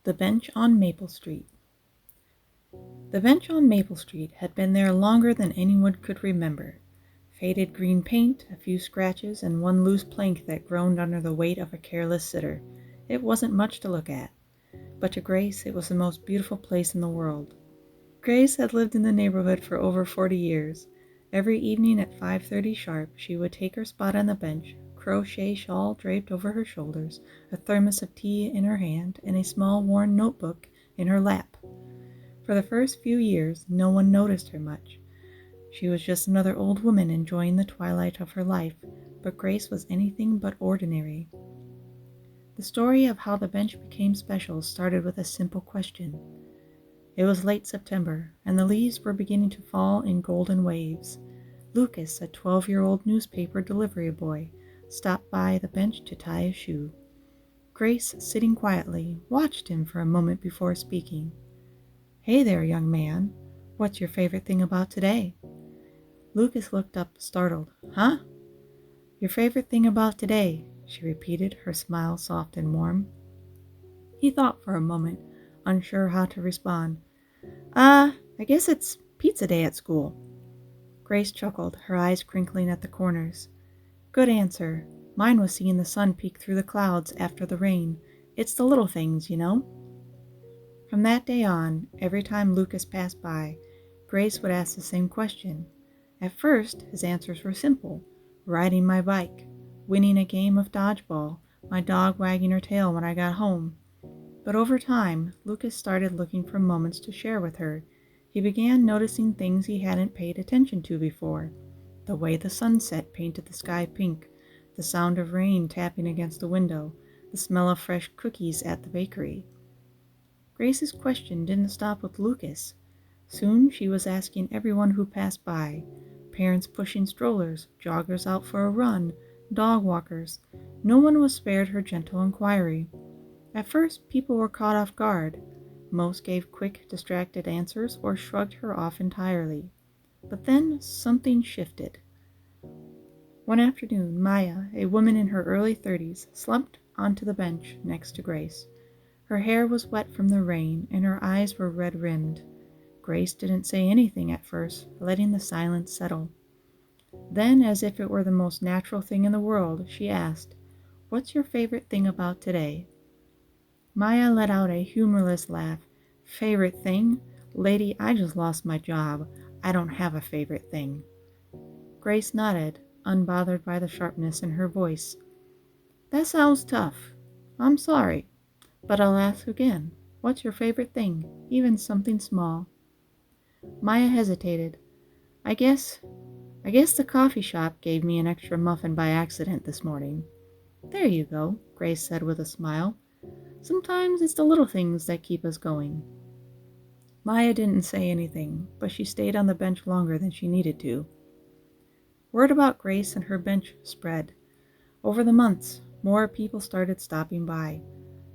The Bench on Maple Street. The bench on Maple Street had been there longer than anyone could remember. Faded green paint, a few scratches, and one loose plank that groaned under the weight of a careless sitter. It wasn't much to look at, but to Grace it was the most beautiful place in the world. Grace had lived in the neighborhood for over 40 years. Every evening at 5:30 sharp she would take her spot on the bench, crochet shawl draped over her shoulders, a thermos of tea in her hand, and a small worn notebook in her lap. For the first few years no one noticed her much. She was just another old woman enjoying the twilight of her life, but Grace was anything but ordinary. The story of how the bench became special started with a simple question. It was late September, and the leaves were beginning to fall in golden waves. Lucas, a 12-year-old newspaper delivery boy, stopped by the bench to tie a shoe. Grace, sitting quietly, watched him for a moment before speaking. "Hey there, young man. What's your favorite thing about today?" Lucas looked up, startled. "Huh?" "Your favorite thing about today," she repeated, her smile soft and warm. He thought for a moment, unsure how to respond. I guess it's pizza day at school." Grace chuckled, her eyes crinkling at the corners. "Good answer. Mine was seeing the sun peek through the clouds after the rain. It's the little things, you know." From that day on, every time Lucas passed by, Grace would ask the same question. At first, his answers were simple: riding my bike, winning a game of dodgeball, my dog wagging her tail when I got home. But over time, Lucas started looking for moments to share with her. He began noticing things he hadn't paid attention to before. The way the sunset painted the sky pink, the sound of rain tapping against the window, the smell of fresh cookies at the bakery. Grace's question didn't stop with Lucas. Soon she was asking everyone who passed by: parents pushing strollers, joggers out for a run, dog walkers. No one was spared her gentle inquiry. At first, people were caught off guard. Most gave quick, distracted answers or shrugged her off entirely. But then something shifted. One afternoon, Maya, a woman in her early 30s, slumped onto the bench next to Grace. Her hair was wet from the rain, and her eyes were red-rimmed. Grace didn't say anything at first, letting the silence settle. Then, as if it were the most natural thing in the world, she asked, "What's your favorite thing about today?" Maya let out a humorless laugh. "Favorite thing? Lady, I just lost my job. I don't have a favorite thing." Grace nodded, unbothered by the sharpness in her voice. "That sounds tough. I'm sorry. But I'll ask again. What's your favorite thing? Even something small." Maya hesitated. I guess the coffee shop gave me an extra muffin by accident this morning." "There you go," Grace said with a smile. "Sometimes it's the little things that keep us going." Maya didn't say anything, but she stayed on the bench longer than she needed to. Word about Grace and her bench spread. Over the months, more people started stopping by.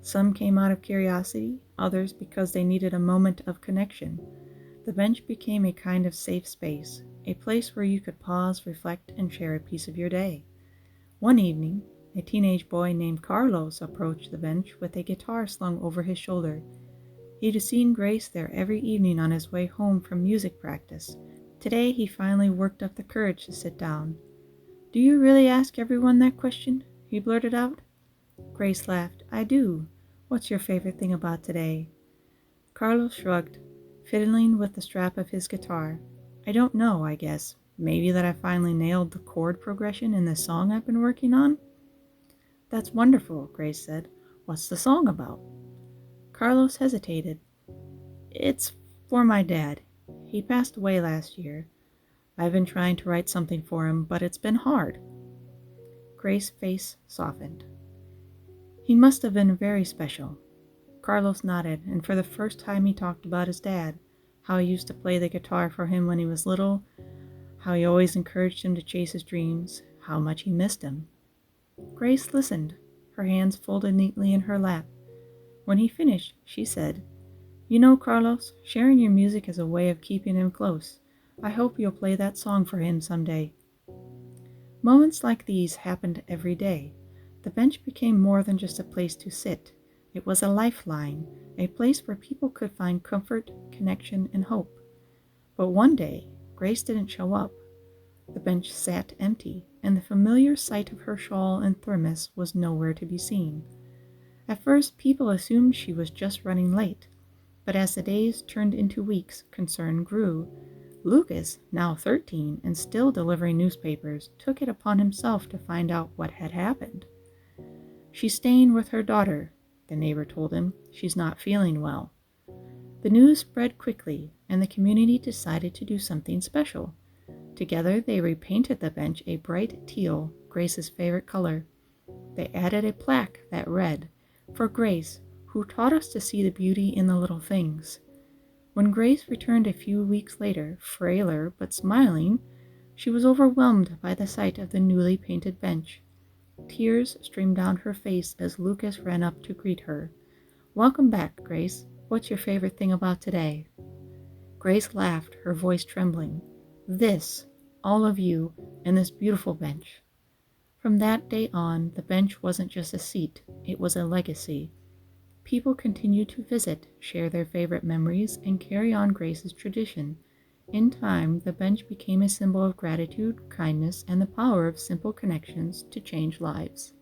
Some came out of curiosity, others because they needed a moment of connection. The bench became a kind of safe space, a place where you could pause, reflect, and share a piece of your day. One evening, a teenage boy named Carlos approached the bench with a guitar slung over his shoulder. He'd seen Grace there every evening on his way home from music practice. Today he finally worked up the courage to sit down. "Do you really ask everyone that question?" he blurted out. Grace laughed. "I do. What's your favorite thing about today?" Carlos shrugged, fiddling with the strap of his guitar. "I don't know, I guess. Maybe that I finally nailed the chord progression in the song I've been working on." "That's wonderful," Grace said. "What's the song about?" Carlos hesitated. "It's for my dad. He passed away last year. I've been trying to write something for him, but it's been hard." Grace's face softened. "He must have been very special." Carlos nodded, and for the first time he talked about his dad, how he used to play the guitar for him when he was little, how he always encouraged him to chase his dreams, how much he missed him. Grace listened, her hands folded neatly in her lap. When he finished, she said, "You know, Carlos, sharing your music is a way of keeping him close. I hope you'll play that song for him someday." Moments like these happened every day. The bench became more than just a place to sit. It was a lifeline, a place where people could find comfort, connection, and hope. But one day, Grace didn't show up. The bench sat empty, and the familiar sight of her shawl and thermos was nowhere to be seen. At first, people assumed she was just running late, but as the days turned into weeks, concern grew. Lucas, now 13 and still delivering newspapers, took it upon himself to find out what had happened. "She's staying with her daughter," the neighbor told him. "She's not feeling well." The news spread quickly, and the community decided to do something special. Together, they repainted the bench a bright teal, Grace's favorite color. They added a plaque that read, "For Grace, who taught us to see the beauty in the little things." When Grace returned a few weeks later, frailer but smiling, she was overwhelmed by the sight of the newly painted bench. Tears streamed down her face as Lucas ran up to greet her. "Welcome back, Grace. What's your favorite thing about today?" Grace laughed, her voice trembling. "This, all of you, and this beautiful bench." From that day on, the bench wasn't just a seat, it was a legacy. People continued to visit, share their favorite memories, and carry on Grace's tradition. In time, the bench became a symbol of gratitude, kindness, and the power of simple connections to change lives.